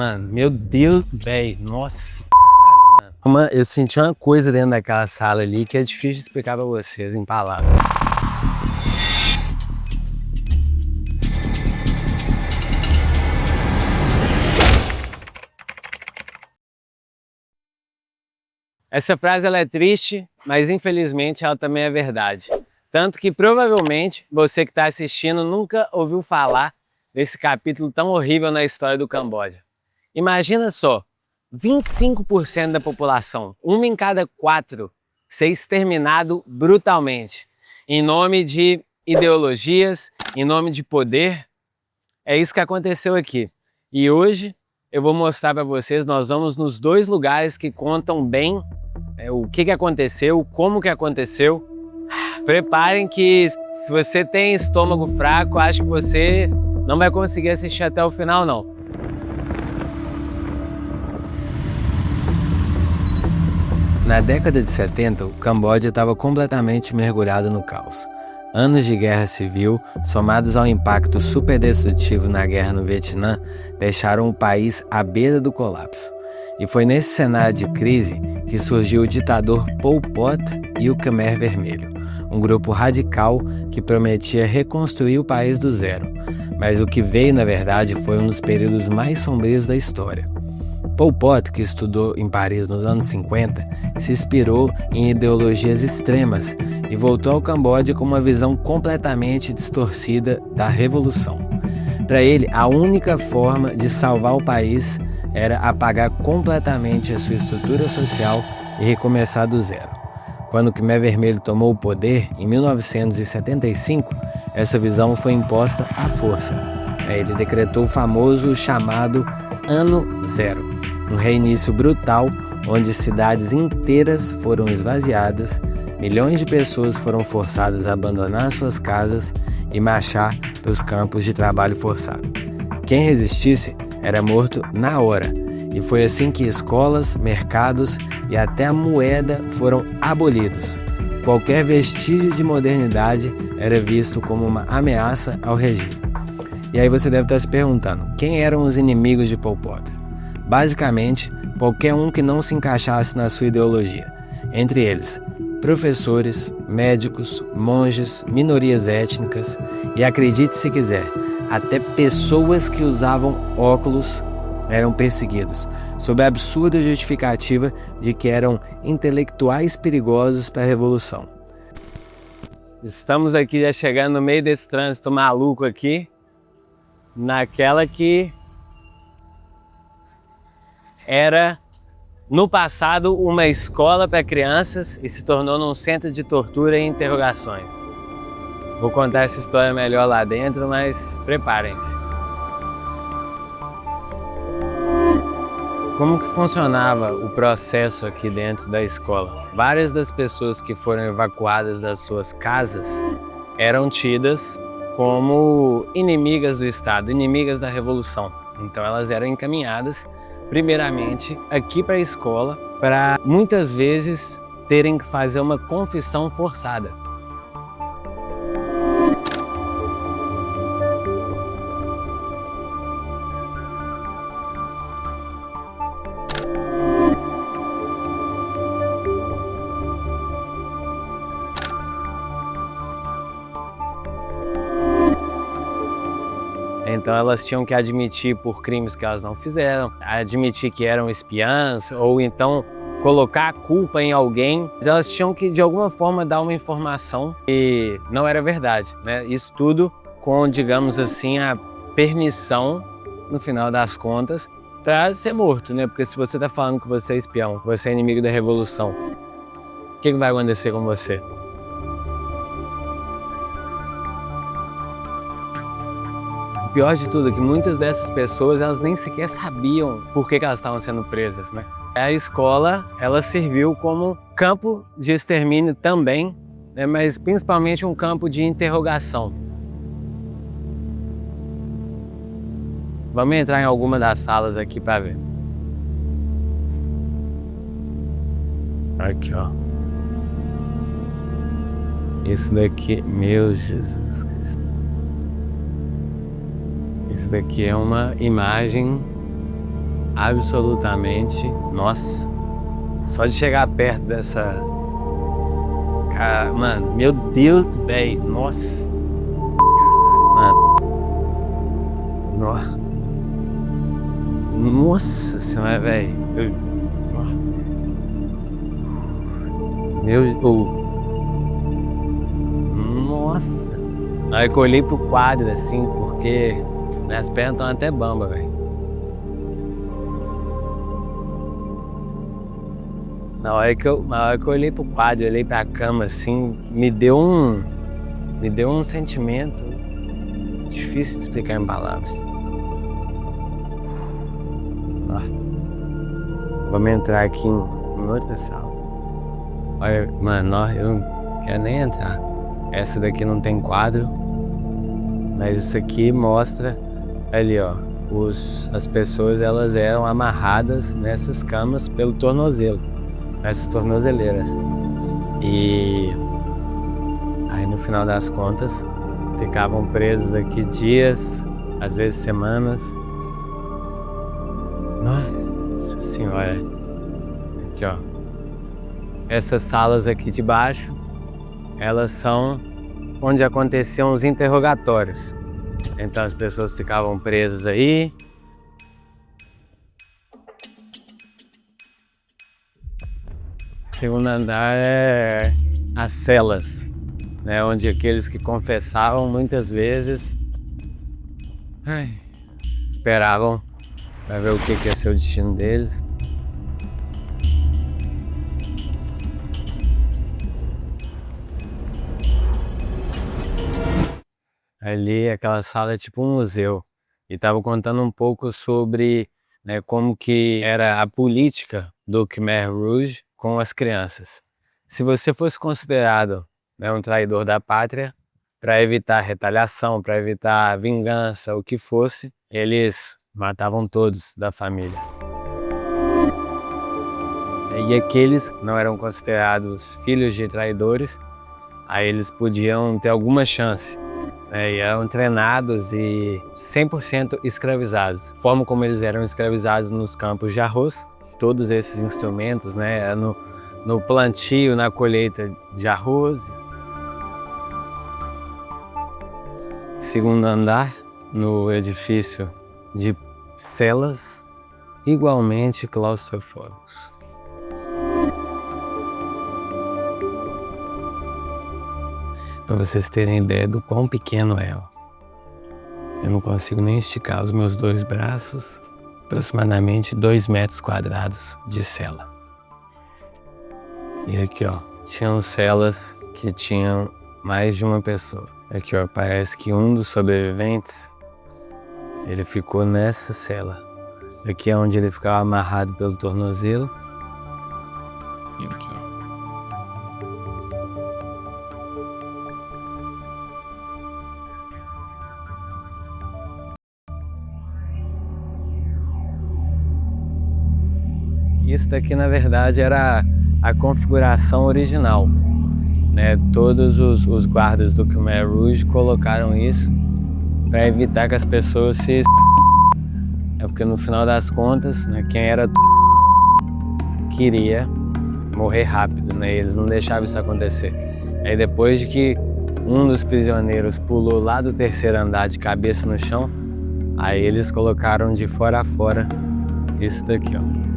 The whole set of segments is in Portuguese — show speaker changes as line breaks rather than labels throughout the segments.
mano. Meu Deus, velho. Nossa, caralho, mano. Eu senti uma coisa dentro daquela sala ali que é difícil de explicar pra vocês em palavras. Essa frase ela é triste, mas infelizmente ela também é verdade. Tanto que provavelmente você que está assistindo nunca ouviu falar desse capítulo tão horrível na história do Camboja. Imagina só, 25% da população, 1 em cada 4, ser exterminado brutalmente, em nome de ideologias, em nome de poder. É isso que aconteceu aqui. E hoje eu vou mostrar para vocês, nós vamos nos 2 lugares que contam bem o que aconteceu, como que aconteceu. Preparem que se você tem estômago fraco, acho que você não vai conseguir assistir até o final não. Na década de 70, o Camboja estava completamente mergulhado no caos. Anos de guerra civil, somados ao impacto superdestrutivo na guerra no Vietnã, deixaram o país à beira do colapso. E foi nesse cenário de crise que surgiu o ditador Pol Pot e o Khmer Vermelho, um grupo radical que prometia reconstruir o país do zero. Mas o que veio, na verdade, foi um dos períodos mais sombrios da história. Pol Pot, que estudou em Paris nos anos 50, se inspirou em ideologias extremas e voltou ao Camboja com uma visão completamente distorcida da revolução. Para ele, a única forma de salvar o país era apagar completamente a sua estrutura social e recomeçar do zero. Quando o Khmer Vermelho tomou o poder, em 1975, essa visão foi imposta à força. Ele decretou o famoso chamado Ano Zero, um reinício brutal onde cidades inteiras foram esvaziadas, milhões de pessoas foram forçadas a abandonar suas casas e marchar para os campos de trabalho forçado. Quem resistisse era morto na hora, e foi assim que escolas, mercados e até a moeda foram abolidos. Qualquer vestígio de modernidade era visto como uma ameaça ao regime. E aí você deve estar se perguntando, quem eram os inimigos de Pol Pot? Basicamente, qualquer um que não se encaixasse na sua ideologia. Entre eles, professores, médicos, monges, minorias étnicas e, acredite se quiser, até pessoas que usavam óculos eram perseguidos, sob a absurda justificativa de que eram intelectuais perigosos para a revolução. Estamos aqui já chegando no meio desse trânsito maluco aqui, naquela que era, no passado, uma escola para crianças e se tornou num centro de tortura e interrogações. Vou contar essa história melhor lá dentro, mas preparem-se. Como que funcionava o processo aqui dentro da escola? Várias das pessoas que foram evacuadas das suas casas eram tidas como inimigas do Estado, inimigas da Revolução. Então elas eram encaminhadas primeiramente aqui para a escola para muitas vezes terem que fazer uma confissão forçada. Então elas tinham que admitir por crimes que elas não fizeram, admitir que eram espiãs ou então colocar a culpa em alguém. Elas tinham que de alguma forma dar uma informação que não era verdade, né? Isso tudo com, digamos assim, a permissão, no final das contas, para ser morto, né? Porque se você está falando que você é espião, que você é inimigo da revolução, o que vai acontecer com você? O pior de tudo é que muitas dessas pessoas, elas nem sequer sabiam por que elas estavam sendo presas, né? A escola, ela serviu como campo de extermínio também, né? Mas principalmente um campo de interrogação. Vamos entrar em alguma das salas aqui para ver. Aqui, ó. Esse daqui, meu Jesus Cristo. Esse daqui é uma imagem absolutamente... Nossa, só de chegar perto dessa... Cara, mano, meu Deus, velho, nossa. Mano. Nossa senhora, velho. Nossa. Aí eu olhei pro quadro assim, porque minhas pernas estão até bamba, velho. Na hora que eu olhei pro quadro, eu olhei pra cama assim, me deu um sentimento difícil de explicar em palavras. Vamos entrar aqui em outra sala. Olha, mano, eu não quero nem entrar. Essa daqui não tem quadro, mas isso aqui mostra ali, ó. As pessoas, elas eram amarradas nessas camas pelo tornozelo, nessas tornozeleiras. E aí no final das contas ficavam presos aqui dias, às vezes semanas. Nossa senhora. Aqui, ó. Essas salas aqui de baixo, elas são onde aconteciam os interrogatórios. Então as pessoas ficavam presas aí. O segundo andar é as celas, né, onde aqueles que confessavam muitas vezes esperavam para ver o que ia ser o destino deles. Ali, aquela sala é tipo um museu, e estava contando um pouco sobre, né, como que era a política do Khmer Rouge com as crianças. Se você fosse considerado, né, um traidor da pátria, para evitar retaliação, para evitar vingança, o que fosse, eles matavam todos da família. E aqueles que não eram considerados filhos de traidores, aí eles podiam ter alguma chance. E eram treinados e 100% escravizados. A forma como eles eram escravizados nos campos de arroz, todos esses instrumentos, né, no plantio, na colheita de arroz. Segundo andar, no edifício de celas, igualmente claustrofóbicos. Para vocês terem ideia do quão pequeno é. Eu não consigo nem esticar os meus dois braços, aproximadamente 2 metros quadrados de cela. E aqui, ó, tinham celas que tinham mais de uma pessoa. Aqui, ó, parece que um dos sobreviventes, ele ficou nessa cela. Aqui é onde ele ficava amarrado pelo tornozelo. E aqui, ó. Isso daqui, na verdade, era a configuração original, né? Todos os guardas do Khmer Rouge colocaram isso para evitar que as pessoas se... É porque no final das contas, né, quem era queria morrer rápido, né? Eles não deixavam isso acontecer. Aí depois de que um dos prisioneiros pulou lá do 3º andar de cabeça no chão, aí eles colocaram de fora a fora isso daqui, ó.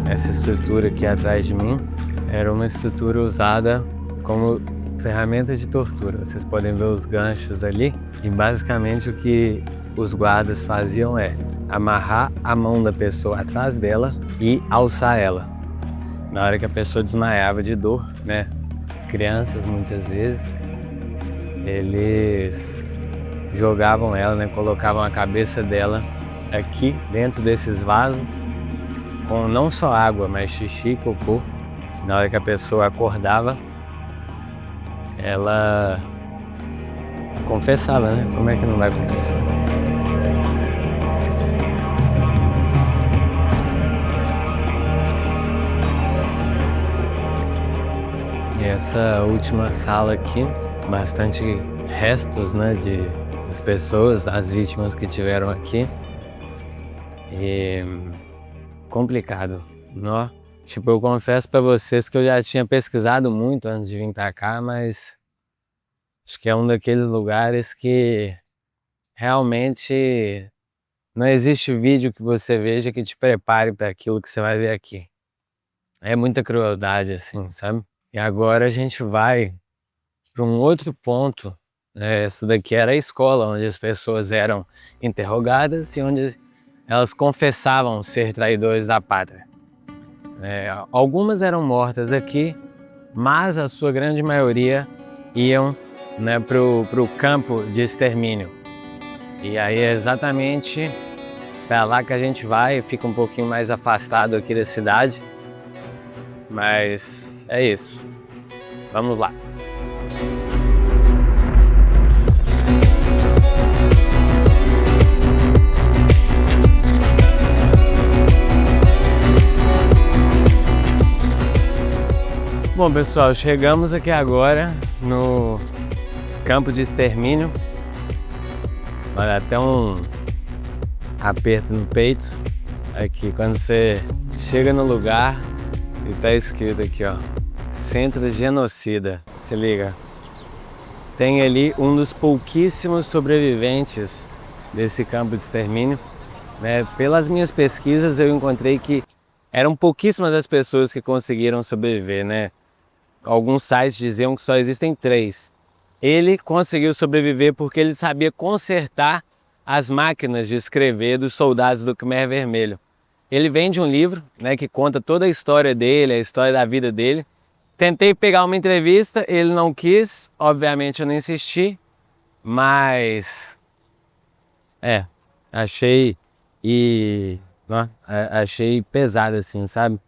Essa estrutura aqui atrás de mim era uma estrutura usada como ferramenta de tortura. Vocês podem ver os ganchos ali, e basicamente o que os guardas faziam é amarrar a mão da pessoa atrás dela e alçar ela. Na hora que a pessoa desmaiava de dor, né? Crianças muitas vezes, eles jogavam ela, né? Colocavam a cabeça dela aqui dentro desses vasos, com não só água, mas xixi e cocô. Na hora que a pessoa acordava, ela confessava, né? Como é que não vai confessar assim? E E essa última sala aqui, bastante restos, né, das pessoas, das vítimas que tiveram aqui. E complicado, não? Tipo, eu confesso pra vocês que eu já tinha pesquisado muito antes de vir pra cá, mas acho que é um daqueles lugares que realmente não existe vídeo que você veja que te prepare para aquilo que você vai ver aqui. É muita crueldade, assim, sabe? E agora a gente vai para um outro ponto. Essa daqui era a escola, onde as pessoas eram interrogadas e onde elas confessavam ser traidores da pátria. Algumas eram mortas aqui, mas a sua grande maioria iam, né, para o campo de extermínio. E aí é exatamente para lá que a gente vai, fica um pouquinho mais afastado aqui da cidade, mas é isso. Vamos lá. Bom, pessoal, chegamos aqui agora no campo de extermínio. Olha, até um aperto no peito aqui quando você chega no lugar e tá escrito aqui, ó, Centro Genocida. Se liga, tem ali um dos pouquíssimos sobreviventes desse campo de extermínio, né? Pelas minhas pesquisas eu encontrei que eram pouquíssimas as pessoas que conseguiram sobreviver, né? Alguns sites diziam que só existem 3. Ele conseguiu sobreviver porque ele sabia consertar as máquinas de escrever dos soldados do Khmer Vermelho. Ele vem de um livro, né, que conta toda a história dele, a história da vida dele. Tentei pegar uma entrevista, ele não quis, obviamente eu não insisti, mas achei achei pesado assim, sabe?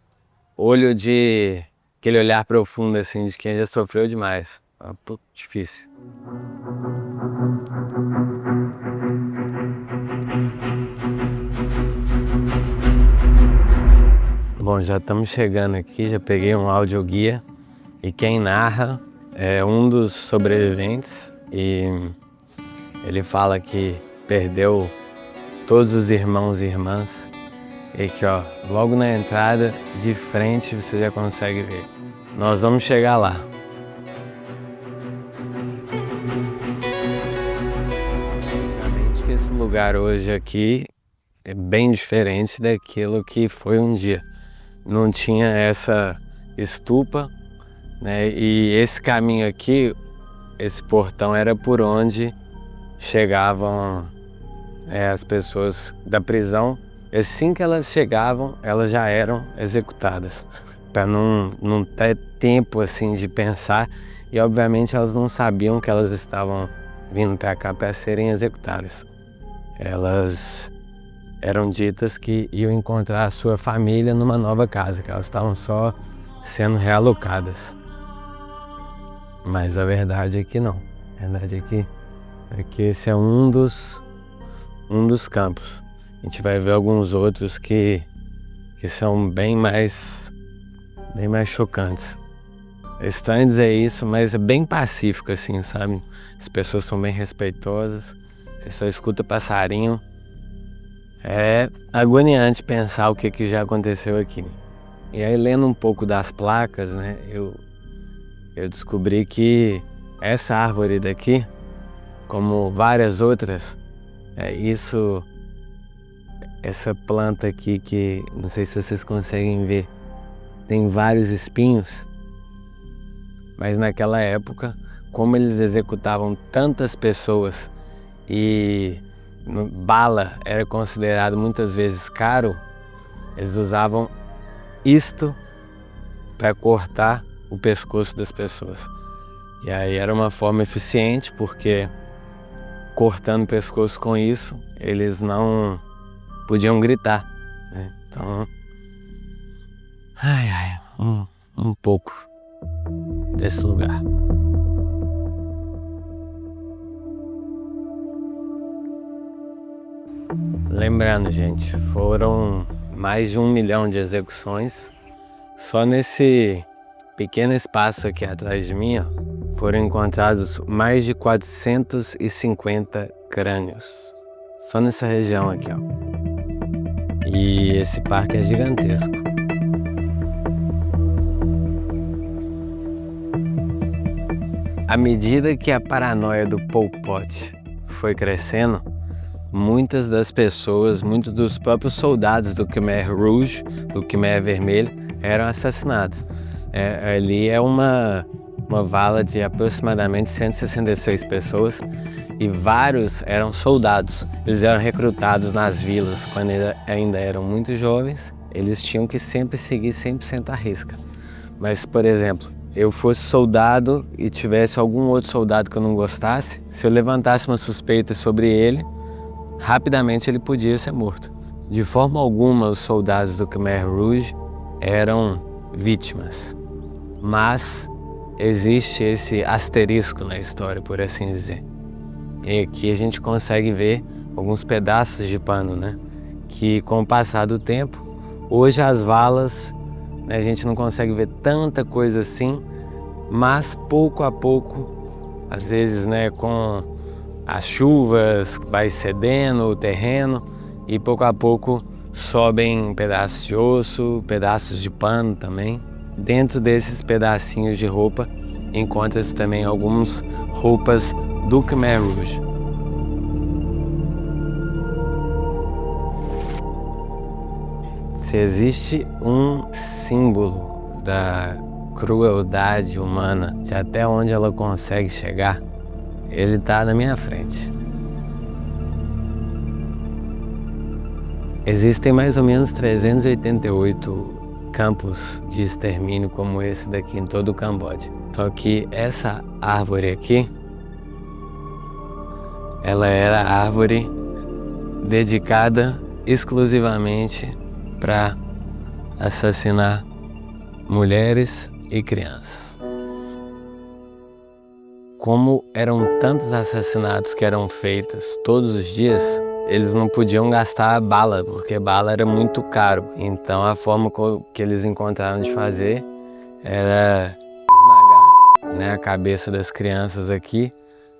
Aquele olhar profundo assim de quem já sofreu demais. É um pouco difícil. Bom, já estamos chegando aqui, já peguei um audioguia e quem narra é um dos sobreviventes e ele fala que perdeu todos os irmãos e irmãs e que, ó, logo na entrada de frente você já consegue ver. Nós vamos chegar lá. Obviamente que esse lugar hoje aqui é bem diferente daquilo que foi um dia. Não tinha essa estupa, né? E esse caminho aqui, esse portão era por onde chegavam as pessoas da prisão. Assim que elas chegavam, elas já eram executadas, para não ter tempo assim de pensar, e obviamente elas não sabiam que elas estavam vindo para cá para serem executadas. Elas eram ditas que iam encontrar a sua família numa nova casa, que elas estavam só sendo realocadas. Mas a verdade é que não. A verdade é que esse é um dos campos. A gente vai ver alguns outros que são bem mais chocantes. É estranho dizer isso, mas é bem pacífico assim, sabe? As pessoas são bem respeitosas, você só escuta passarinho. É agoniante pensar o que já aconteceu aqui. E aí, lendo um pouco das placas, né, eu descobri que essa árvore daqui, como várias outras, essa planta aqui que, não sei se vocês conseguem ver, tem vários espinhos, mas naquela época, como eles executavam tantas pessoas e bala era considerado muitas vezes caro, eles usavam isto para cortar o pescoço das pessoas. E aí era uma forma eficiente, porque cortando o pescoço com isso, eles não podiam gritar, né? Então, um pouco desse lugar. Lembrando, gente, foram mais de 1 milhão de execuções só nesse pequeno espaço aqui atrás de mim, ó, foram encontrados mais de 450 crânios. Só nessa região aqui, ó. E esse parque é gigantesco. À medida que a paranoia do Pol Pot foi crescendo, muitas das pessoas, muitos dos próprios soldados do Khmer Rouge, do Khmer Vermelho, eram assassinados. Ali é uma vala de aproximadamente 166 pessoas e vários eram soldados. Eles eram recrutados nas vilas quando ainda eram muito jovens. Eles tinham que sempre seguir 100% à risca. Mas, por exemplo, eu fosse soldado e tivesse algum outro soldado que eu não gostasse, se eu levantasse uma suspeita sobre ele, rapidamente ele podia ser morto. De forma alguma os soldados do Khmer Rouge eram vítimas, mas existe esse asterisco na história, por assim dizer. E aqui a gente consegue ver alguns pedaços de pano, né? Que com o passar do tempo, hoje as valas, né, a gente não consegue ver tanta coisa assim, mas pouco a pouco, às vezes, né, com as chuvas, vai cedendo o terreno e pouco a pouco sobem pedaços de osso, pedaços de pano também. Dentro desses pedacinhos de roupa, encontra-se também algumas roupas do Khmer Rouge. Se existe um símbolo da crueldade humana, de até onde ela consegue chegar, ele está na minha frente. Existem mais ou menos 388 campos de extermínio como esse daqui em todo o Camboja. Só que essa árvore aqui, ela era a árvore dedicada exclusivamente para assassinar mulheres e crianças. Como eram tantos assassinatos que eram feitos todos os dias, eles não podiam gastar bala, porque bala era muito caro. Então a forma que eles encontraram de fazer era esmagar, né, a cabeça das crianças aqui,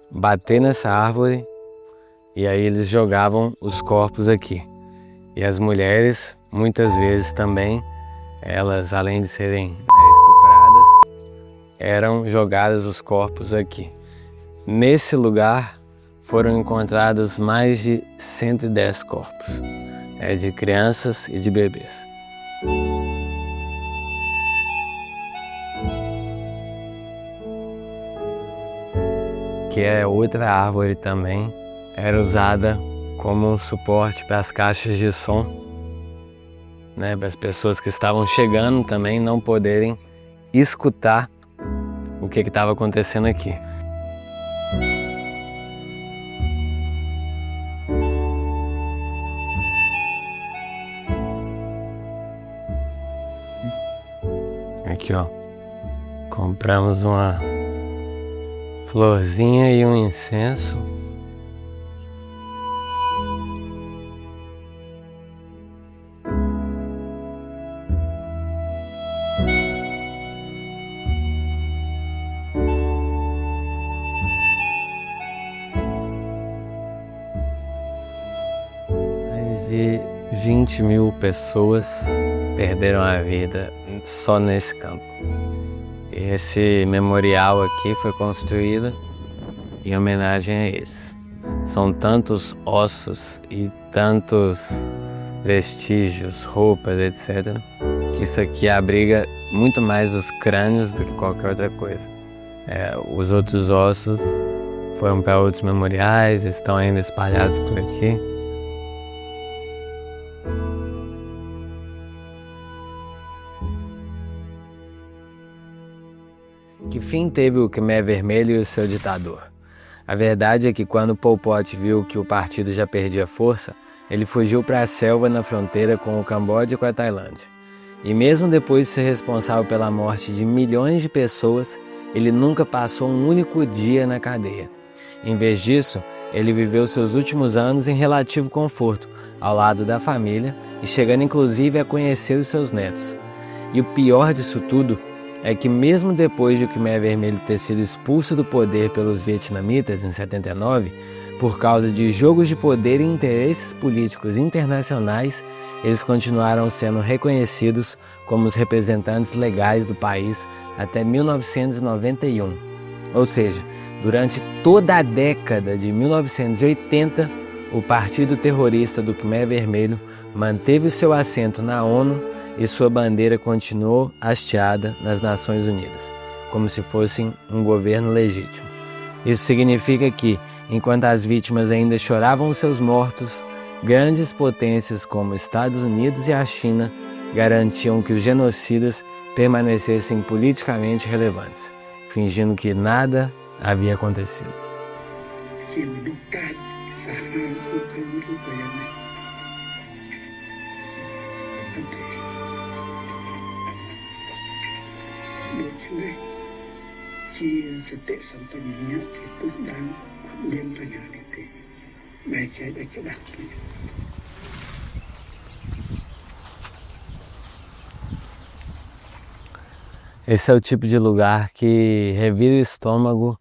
bater nessa árvore e aí eles jogavam os corpos aqui. E as mulheres, muitas vezes também, elas além de serem estupradas, eram jogados os corpos aqui. Nesse lugar foram encontrados mais de 110 corpos, de crianças e de bebês. Que é outra árvore também, era usada como um suporte para as caixas de som, né, para as pessoas que estavam chegando também não poderem escutar o que estava acontecendo aqui. Aqui, ó, compramos uma florzinha e um incenso. Mais de 20 mil pessoas perderam a vida só nesse campo. Esse memorial aqui foi construído em homenagem a esse. São tantos ossos e tantos vestígios, roupas, etc., que isso aqui abriga muito mais os crânios do que qualquer outra coisa. Os outros ossos foram para outros memoriais, estão ainda espalhados por aqui. Que fim teve o Khmer Vermelho e o seu ditador? A verdade é que quando Pol Pot viu que o partido já perdia força, ele fugiu para a selva na fronteira com o Camboja e com a Tailândia. E mesmo depois de ser responsável pela morte de milhões de pessoas, ele nunca passou um único dia na cadeia. Em vez disso, ele viveu seus últimos anos em relativo conforto, ao lado da família e chegando inclusive a conhecer os seus netos. E o pior disso tudo é que mesmo depois de o Khmer Vermelho ter sido expulso do poder pelos vietnamitas em 79, por causa de jogos de poder e interesses políticos internacionais, eles continuaram sendo reconhecidos como os representantes legais do país até 1991. Ou seja, durante toda a década de 1980, o Partido Terrorista do Khmer Vermelho manteve o seu assento na ONU e sua bandeira continuou hasteada nas Nações Unidas, como se fosse um governo legítimo. Isso significa que, enquanto as vítimas ainda choravam os seus mortos, grandes potências como Estados Unidos e a China garantiam que os genocidas permanecessem politicamente relevantes, fingindo que nada havia acontecido. Esse é o tipo de lugar que revira o estômago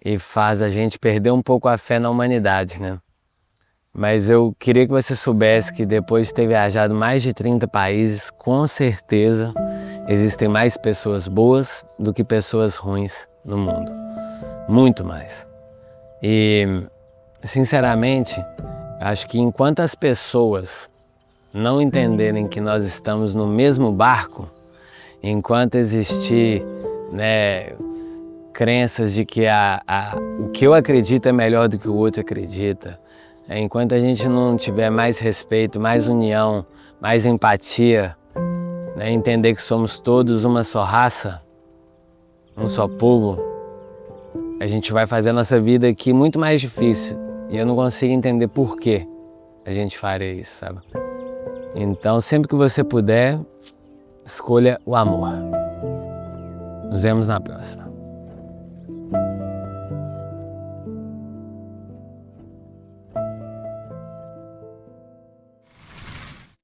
e faz a gente perder um pouco a fé na humanidade, né? Mas eu queria que você soubesse que depois de ter viajado mais de 30 países, com certeza existem mais pessoas boas do que pessoas ruins no mundo. Muito mais. E, sinceramente, acho que enquanto as pessoas não entenderem que nós estamos no mesmo barco, enquanto existir, crenças de que o que eu acredito é melhor do que o outro acredita, enquanto a gente não tiver mais respeito, mais união, mais empatia, entender que somos todos uma só raça, um só povo, a gente vai fazer a nossa vida aqui muito mais difícil. E eu não consigo entender por que a gente faria isso, sabe? Então, sempre que você puder, escolha o amor. Nos vemos na próxima.